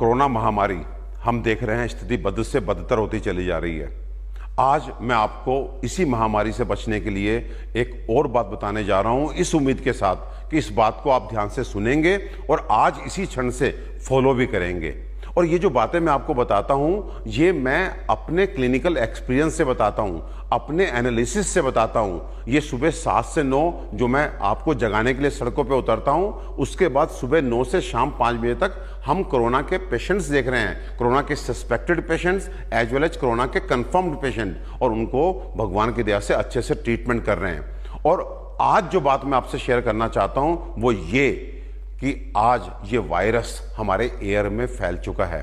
Corona महामारी हम देख रहे हैं, स्थिति बद से बदतर होती चली जा रही है। आज मैं आपको इसी महामारी से बचने के लिए एक और बात बताने जा रहा हूं, इस उम्मीद के साथ कि इस बात को आप ध्यान से सुनेंगे और आज इसी क्षण से फॉलो भी करेंगे। और ये जो बातें मैं आपको बताता हूं, ये मैं अपने क्लिनिकल एक्सपीरियंस से बताता हूं, अपने एनालिसिस से बताता हूं। ये सुबह 7 से 9 जो मैं आपको जगाने के लिए सड़कों पे उतरता हूं, उसके बाद सुबह 9 से शाम 5 बजे तक हम कोरोना के पेशेंट्स देख रहे हैं, कोरोना के suspected patients as well as corona के कंफर्म्ड पेशेंट, और उनको भगवान की दया से अच्छे से ट्रीटमेंट कर रहे हैं। और आज जो बात मैं आपसे शेयर करना चाहता हूं वो ये कि आज ये वायरस हमारे एयर में फैल चुका है,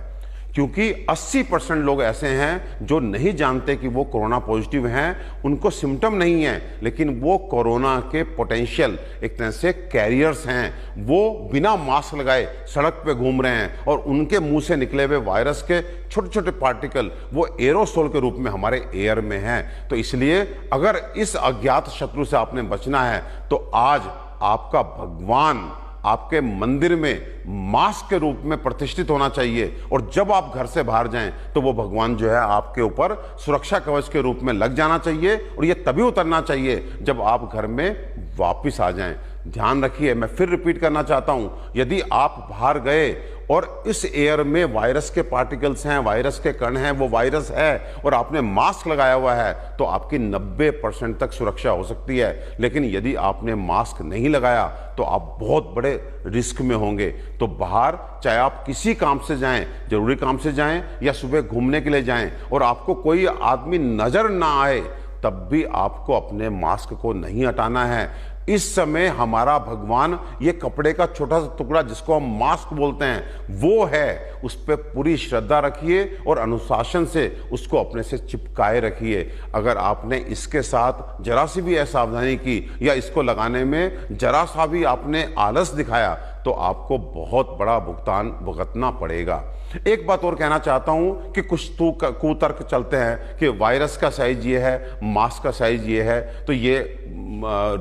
क्योंकि 80% लोग ऐसे हैं जो नहीं जानते कि वो कोरोना पॉजिटिव हैं, उनको सिम्टम नहीं है, लेकिन वो कोरोना के पोटेंशियल एक तरह से कैरियर्स हैं। वो बिना मास्क लगाए सड़क पे घूम रहे हैं और उनके मुंह से निकले हुए वायरस के छोटे छोटे पार्टिकल वो एरोसोल के रूप में हमारे एयर में हैं। तो इसलिए अगर इस अज्ञात शत्रु से आपने बचना है तो आज आपका भगवान आपके मंदिर में मास्क के रूप में प्रतिष्ठित होना चाहिए, और जब आप घर से बाहर जाएं तो वो भगवान जो है आपके ऊपर सुरक्षा कवच के रूप में लग जाना चाहिए, और ये तभी उतरना चाहिए जब आप घर में वापस आ जाएं। ध्यान रखिए, मैं फिर रिपीट करना चाहता हूं, यदि आप बाहर गए और इस एयर में वायरस के पार्टिकल्स हैं, वायरस के कण हैं, वो वायरस है और आपने मास्क लगाया हुआ है तो आपकी 90% तक सुरक्षा हो सकती है। लेकिन यदि आपने मास्क नहीं लगाया तो आप बहुत बड़े रिस्क में होंगे। तो बाहर चाहे आप किसी काम से जाएं, जरूरी काम से जाएं या सुबह घूमने के लिए जाएं, और आपको कोई आदमी नजर ना आए, तब भी आपको अपने मास्क को नहीं हटाना है। इस समय हमारा भगवान ये कपड़े का छोटा सा टुकड़ा जिसको हम मास्क बोलते हैं वो है, उस पर पूरी श्रद्धा रखिए और अनुशासन से उसको अपने से चिपकाए रखिए। अगर आपने इसके साथ जरा सी भी असावधानी की या इसको लगाने में जरा सा भी आपने आलस दिखाया तो आपको बहुत बड़ा भुगतान भुगतना पड़ेगा। एक बात और कहना चाहता हूं कि कुछ तो कुतर्क चलते हैं कि वायरस का साइज ये है, मास्क का साइज ये है, तो ये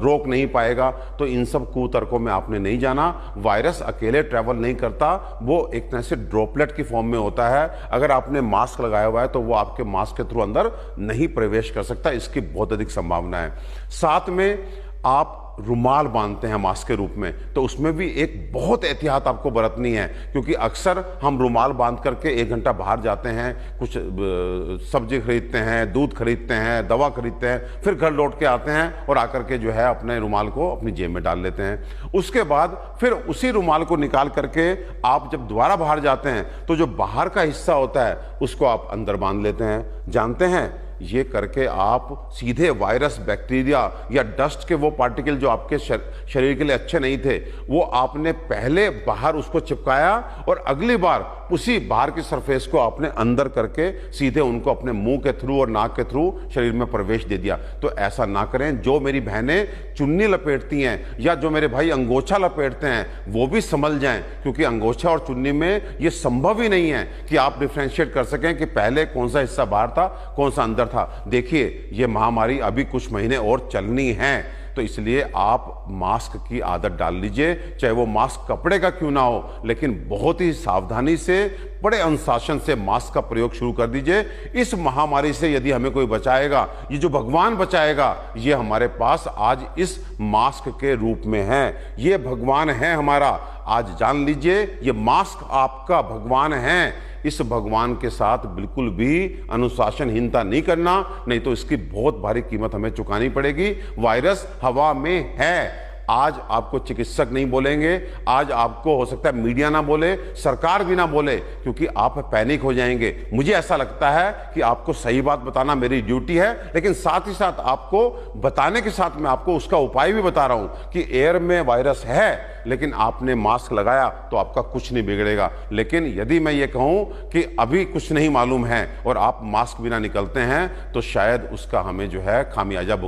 रोक नहीं पाएगा। तो इन सब कुतर्कों में आपने नहीं जाना। वायरस अकेले ट्रैवल नहीं करता, वो एक तरह से ड्रॉपलेट की फॉर्म में होता है। अगर आपने मास्क लगाया हुआ है तो वो आपके मास्क के थ्रू अंदर नहीं प्रवेश कर सकता, इसकी बहुत अधिक संभावना है। साथ में आप रुमाल बांधते हैं मास्क के रूप में, तो उसमें भी एक बहुत एहतियात आपको बरतनी है, क्योंकि अक्सर हम रुमाल बांध करके 1 घंटा बाहर जाते हैं, कुछ सब्जी खरीदते हैं, दूध खरीदते हैं, दवा खरीदते हैं, फिर घर लौट के आते हैं और आकर के जो है अपने रुमाल को अपनी जेब में डाल लेते हैं। उसके बाद फिर उसी रुमाल को निकाल करके आप जब दोबारा बाहर जाते हैं तो जो बाहर का हिस्सा होता है उसको आप अंदर बांध लेते हैं। जानते हैं, ये करके आप सीधे वायरस, बैक्टीरिया या डस्ट के वो पार्टिकल जो आपके शरीर के लिए अच्छे नहीं थे, वो आपने पहले बाहर उसको चिपकाया और अगली बार उसी बाहर की सरफेस को आपने अंदर करके सीधे उनको अपने मुंह के थ्रू और नाक के थ्रू शरीर में प्रवेश दे दिया। तो ऐसा ना करें। जो मेरी बहनें चुन्नी लपेटती हैं या जो मेरे भाई अंगोछा लपेटते हैं वो भी संभल जाएं, क्योंकि अंगोछा और चुन्नी में ये संभव ही नहीं है कि आप डिफ्रेंशिएट कर सकें कि पहले कौन सा हिस्सा बाहर था, कौन सा अंदर था। देखिए, ये महामारी अभी कुछ महीने और चलनी है, तो इसलिए आप मास्क की आदत डाल लीजिए, चाहे वो मास्क कपड़े का क्यों ना हो, लेकिन बहुत ही सावधानी से, बड़े अनुशासन से मास्क का प्रयोग शुरू कर दीजिए। इस महामारी से यदि हमें कोई बचाएगा, ये जो भगवान बचाएगा, ये हमारे पास आज इस मास्क के रूप में है। ये भगवान है हमारा। आज जान लीजिए, ये मास्क आपका भगवान है। इस भगवान के साथ बिल्कुल भी अनुशासनहीनता नहीं करना, नहीं तो इसकी बहुत भारी कीमत हमें चुकानी पड़ेगी। वायरस हवा में है। आज आपको चिकित्सक नहीं बोलेंगे, आज आपको हो सकता है मीडिया ना बोले, सरकार भी ना बोले, क्योंकि आप पैनिक हो जाएंगे। मुझे ऐसा लगता है कि आपको सही बात बताना मेरी ड्यूटी है, लेकिन साथ ही साथ आपको बताने के साथ मैं आपको उसका उपाय भी बता रहा हूं कि एयर में वायरस है, लेकिन आपने मास्क लगाया तो आपका कुछ नहीं बिगड़ेगा। लेकिन यदि मैं ये कहूं कि अभी कुछ नहीं मालूम है और आप मास्क बिना निकलते हैं, तो शायद उसका हमें जो है खामियाजा